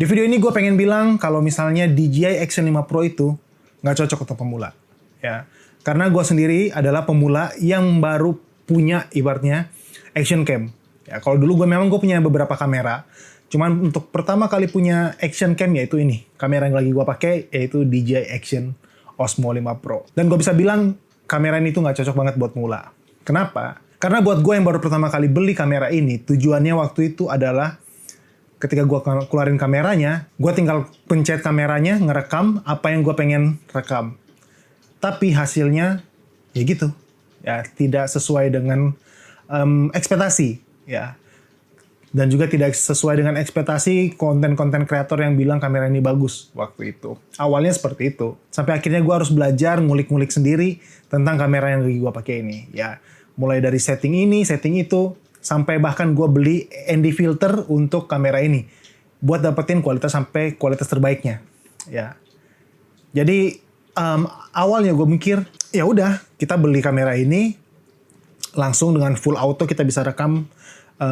Di video ini gue pengen bilang kalau misalnya DJI Action 5 Pro itu nggak cocok untuk pemula. Ya, karena gue sendiri adalah pemula yang baru punya ibaratnya action cam. Ya, kalau dulu gue punya beberapa kamera. Cuman untuk pertama kali punya action cam yaitu ini. Kamera yang lagi gue pakai yaitu DJI Action Osmo 5 Pro. Dan gue bisa bilang kamera ini tuh nggak cocok banget buat pemula. Kenapa? Karena buat gue yang baru pertama kali beli kamera ini, tujuannya waktu itu adalah ketika gue keluarin kameranya, gue tinggal pencet kameranya, ngerekam apa yang gue pengen rekam. Tapi hasilnya, ya gitu. Ya, tidak sesuai dengan ekspektasi. Ya. Dan juga tidak sesuai dengan ekspektasi konten-konten kreator yang bilang kamera ini bagus waktu itu. Awalnya seperti itu. Sampai akhirnya gue harus belajar, ngulik-ngulik sendiri tentang kamera yang lagi gue pakai ini. Ya, mulai dari setting ini, setting itu, sampai bahkan gue beli ND filter untuk kamera ini buat dapetin kualitas sampai kualitas terbaiknya. Ya, jadi awalnya gue mikir ya udah kita beli kamera ini langsung dengan full auto kita bisa rekam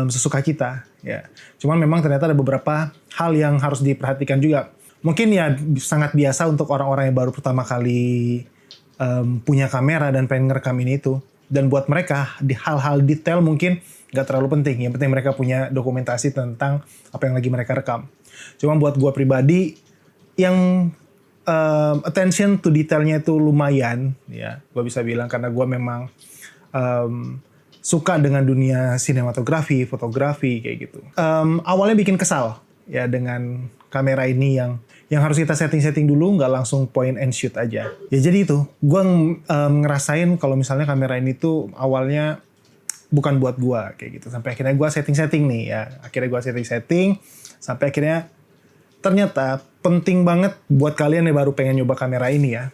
sesuka kita. Ya, cuman memang ternyata ada beberapa hal yang harus diperhatikan juga. Mungkin ya sangat biasa untuk orang-orang yang baru pertama kali punya kamera dan pengen ngerekam ini itu. Dan buat mereka di hal-hal detail mungkin nggak terlalu penting. Yang penting mereka punya dokumentasi tentang apa yang lagi mereka rekam. Cuma buat gue pribadi yang attention to detailnya itu lumayan, ya gue bisa bilang karena gue memang suka dengan dunia sinematografi, fotografi kayak gitu. Awalnya bikin kesal ya dengan kamera ini yang harus kita setting-setting dulu, nggak langsung point and shoot aja. Ya jadi itu, gue ngerasain kalau misalnya kamera ini tuh awalnya bukan buat gue kayak gitu. Sampai akhirnya gue setting-setting nih ya. Akhirnya gue setting-setting, sampai akhirnya ternyata penting banget buat kalian yang baru pengen nyoba kamera ini ya.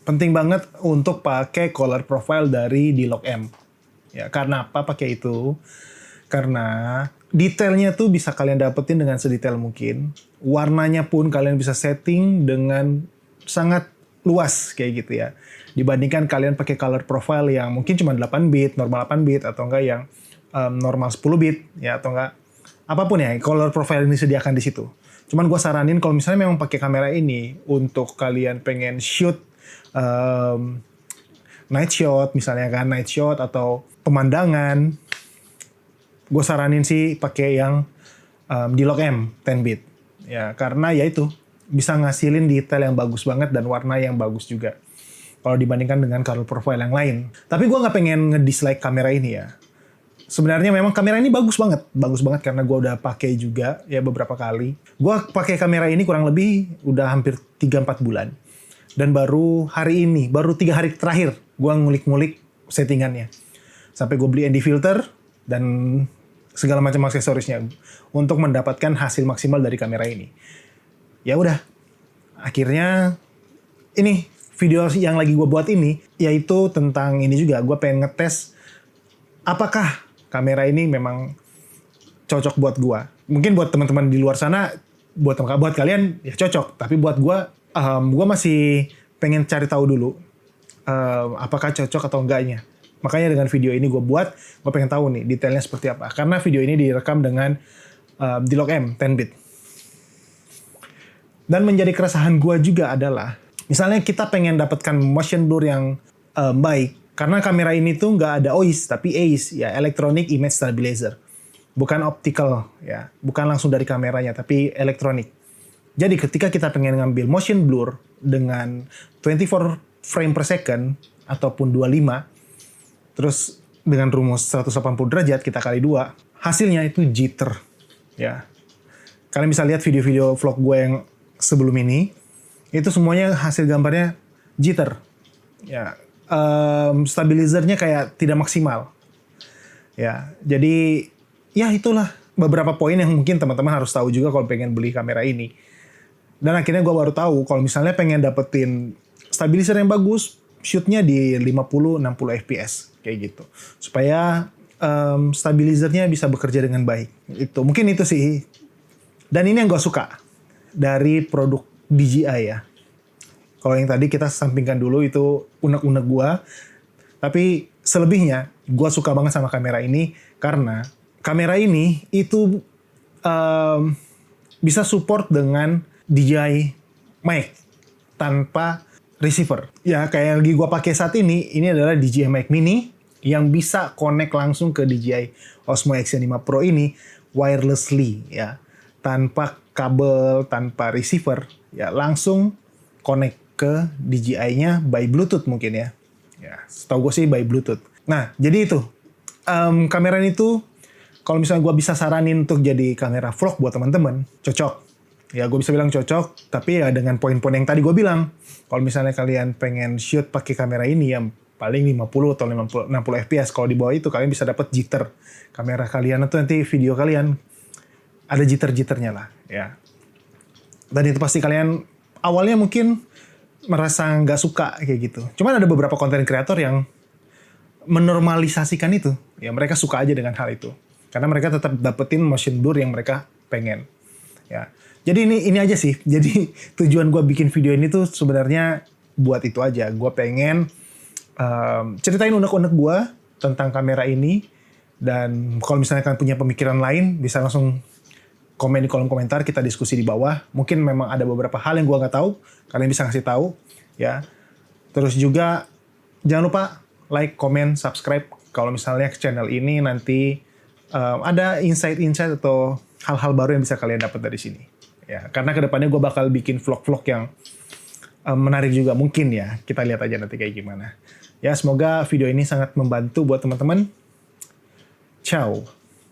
Penting banget untuk pakai color profile dari D-Log-M. Ya, karena apa pakai itu? Karena detailnya tuh bisa kalian dapetin dengan sedetail mungkin. Warnanya pun kalian bisa setting dengan sangat luas kayak gitu ya. Dibandingkan kalian pakai color profile yang mungkin cuma 8 bit, normal 8 bit, atau enggak yang normal 10 bit, ya atau enggak apapun ya, color profile ini disediakan di situ. Cuman gue saranin kalau misalnya memang pakai kamera ini untuk kalian pengen shoot night shot misalnya kan, night shot atau pemandangan, gue saranin sih pakai yang D-Log-M 10 bit. Ya, karena ya itu bisa ngasilin detail yang bagus banget dan warna yang bagus juga. Kalau dibandingkan dengan color profile yang lain. Tapi gue nggak pengen nge-dislike kamera ini ya. Sebenarnya memang kamera ini bagus banget karena gue udah pakai juga ya beberapa kali. Gue pakai kamera ini kurang lebih udah hampir 3-4 bulan. Dan baru hari ini, baru 3 hari terakhir gue ngulik-ngulik settingannya. Sampai gue beli ND filter dan segala macam aksesorisnya untuk mendapatkan hasil maksimal dari kamera ini. Ya udah, akhirnya ini video yang lagi gue buat ini yaitu tentang ini juga. Gue pengen ngetes apakah kamera ini memang cocok buat gue. Mungkin buat teman-teman di luar sana, buat kalian ya cocok. Tapi buat gue masih pengen cari tahu dulu apakah cocok atau enggaknya. Makanya dengan video ini gue pengen tahu nih detailnya seperti apa. Karena video ini direkam dengan D-Log-M 10 bit. Dan menjadi keresahan gue juga adalah, misalnya kita pengen dapatkan motion blur yang baik, karena kamera ini tuh nggak ada OIS, tapi AIS, ya Electronic Image Stabilizer. Bukan optical, ya, bukan langsung dari kameranya, tapi elektronik. Jadi ketika kita pengen ngambil motion blur dengan 24 frame per second, ataupun 25, terus dengan rumus 180 derajat kita kali 2, hasilnya itu jitter. Ya. Kalian bisa lihat video-video vlog gue yang sebelum ini, itu semuanya hasil gambarnya jitter. Ya, stabilizernya kayak tidak maksimal. Ya, jadi ya itulah beberapa poin yang mungkin teman-teman harus tahu juga kalau pengen beli kamera ini. Dan akhirnya gue baru tahu kalau misalnya pengen dapetin stabilizer yang bagus, shootnya di 50-60 fps kayak gitu, supaya stabilizernya bisa bekerja dengan baik. Itu mungkin itu sih. Dan ini yang gue suka dari produk DJI ya. Kalau yang tadi kita sampingkan dulu itu unek-unek gue. Tapi selebihnya gue suka banget sama kamera ini karena kamera ini itu bisa support dengan DJI mic tanpa receiver. Ya kayak yang lagi gue pakai saat ini adalah DJI Mic Mini yang bisa connect langsung ke DJI Osmo Action 5 Pro ini wirelessly ya, tanpa kabel, tanpa receiver, ya langsung connect ke DJI-nya by Bluetooth mungkin ya. Ya, setahu gue sih by Bluetooth. Nah, jadi itu kamera ini tuh kalau misalnya gue bisa saranin untuk jadi kamera vlog buat teman-teman, cocok. Ya, gue bisa bilang cocok, tapi ya dengan poin-poin yang tadi gue bilang. Kalau misalnya kalian pengen shoot pakai kamera ini yang paling 50 atau 60 fps, kalau di bawah itu kalian bisa dapat jitter. Kamera kalian itu nanti video kalian ada jitter-jitternya lah, ya. Dan itu pasti kalian awalnya mungkin merasa nggak suka kayak gitu. Cuman ada beberapa konten kreator yang menormalisasikan itu. Ya mereka suka aja dengan hal itu. Karena mereka tetap dapetin motion blur yang mereka pengen. Ya. Jadi ini aja sih. Jadi tujuan gue bikin video ini tuh sebenarnya buat itu aja. Gue pengen ceritain unek-unek gue tentang kamera ini. Dan kalau misalnya kalian punya pemikiran lain, bisa langsung komen di kolom komentar, kita diskusi di bawah. Mungkin memang ada beberapa hal yang gue nggak tahu, kalian bisa ngasih tahu, ya. Terus juga jangan lupa like, comment, subscribe. Kalau misalnya channel ini nanti ada insight-insight atau hal-hal baru yang bisa kalian dapat dari sini. Ya, karena kedepannya gue bakal bikin vlog-vlog yang menarik juga mungkin ya. Kita lihat aja nanti kayak gimana. Ya, semoga video ini sangat membantu buat teman-teman. Ciao.